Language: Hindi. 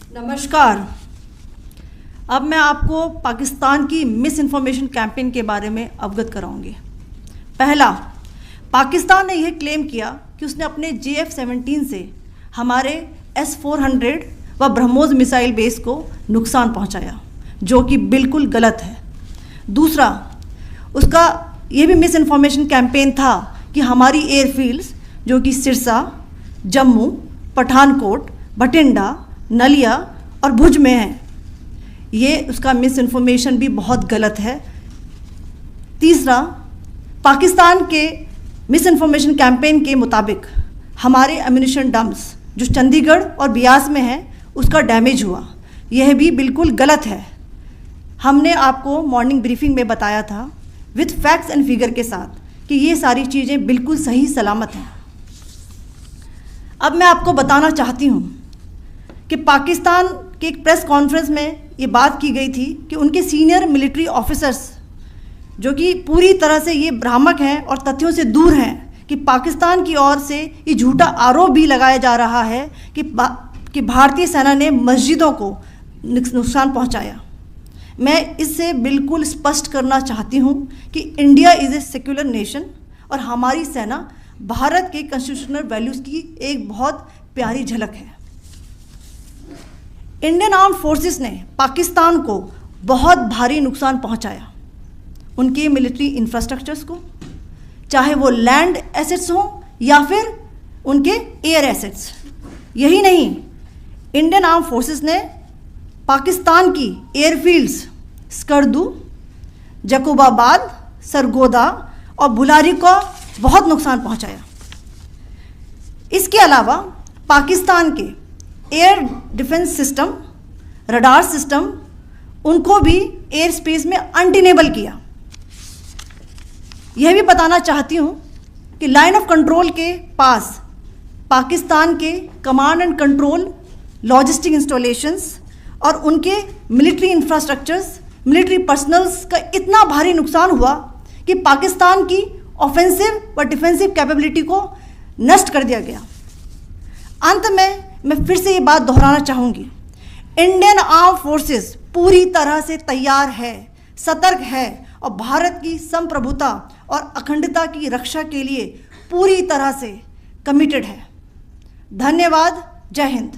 नमस्कार। अब मैं आपको पाकिस्तान की मिस इन्फॉर्मेशन कैंपेन के बारे में अवगत कराऊंगी। पहला, पाकिस्तान ने यह क्लेम किया कि उसने अपने JF-17 से हमारे S-400 व ब्रह्मोस मिसाइल बेस को नुकसान पहुंचाया, जो कि बिल्कुल गलत है। दूसरा, उसका यह भी मिस इन्फॉर्मेशन कैंपेन था कि हमारी एयरफील्ड्स जो कि सिरसा, जम्मू, पठानकोट, बठिंडा, नलिया और भुज में हैं, ये उसका मिस इन्फॉर्मेशन भी बहुत गलत है। तीसरा, पाकिस्तान के मिस इन्फॉर्मेशन कैंपेन के मुताबिक हमारे एम्यूनिशन डम्प्स जो चंडीगढ़ और बियास में हैं उसका डैमेज हुआ, यह भी बिल्कुल गलत है। हमने आपको मॉर्निंग ब्रीफिंग में बताया था विथ फैक्ट्स एंड फिगर के साथ कि ये सारी चीज़ें बिल्कुल सही सलामत हैं। अब मैं आपको बताना चाहती हूँ कि पाकिस्तान के एक प्रेस कॉन्फ्रेंस में ये बात की गई थी कि उनके सीनियर मिलिट्री ऑफिसर्स जो कि पूरी तरह से ये भ्रामक हैं और तथ्यों से दूर हैं कि पाकिस्तान की ओर से ये झूठा आरोप भी लगाया जा रहा है कि भारतीय सेना ने मस्जिदों को नुकसान पहुंचाया। मैं इससे बिल्कुल स्पष्ट करना चाहती हूं कि India is a secular nation और हमारी सेना भारत के कॉन्स्टिट्यूशनल वैल्यूज़ की एक बहुत प्यारी झलक है। इंडियन आर्म्ड फोर्सेस ने पाकिस्तान को बहुत भारी नुकसान पहुंचाया, उनके मिलिट्री इंफ्रास्ट्रक्चर्स को, चाहे वो लैंड एसेट्स हों या फिर उनके एयर एसेट्स। यही नहीं, इंडियन आर्म्ड फोर्सेस ने पाकिस्तान की एयरफील्ड्स स्कर्दू, जकोबाबाद, सरगोदा और बुलारी को बहुत नुकसान पहुंचाया। इसके अलावा पाकिस्तान के air defence system, radar system, उनको भी एयर स्पेस में अनटेनेबल किया। यह भी बताना चाहती हूँ कि लाइन ऑफ कंट्रोल के पास पाकिस्तान के command and control logistic installations और उनके मिलिट्री इंफ्रास्ट्रक्चर्स, मिलिट्री पर्सनल्स का इतना भारी नुकसान हुआ कि पाकिस्तान की ऑफेंसिव व डिफेंसिव कैपेबिलिटी को नष्ट कर दिया गया। अंत में मैं फिर से ये बात दोहराना चाहूँगी, इंडियन आर्म फोर्सेस पूरी तरह से तैयार है, सतर्क है और भारत की संप्रभुता और अखंडता की रक्षा के लिए पूरी तरह से कमिटेड है। धन्यवाद। जय हिंद।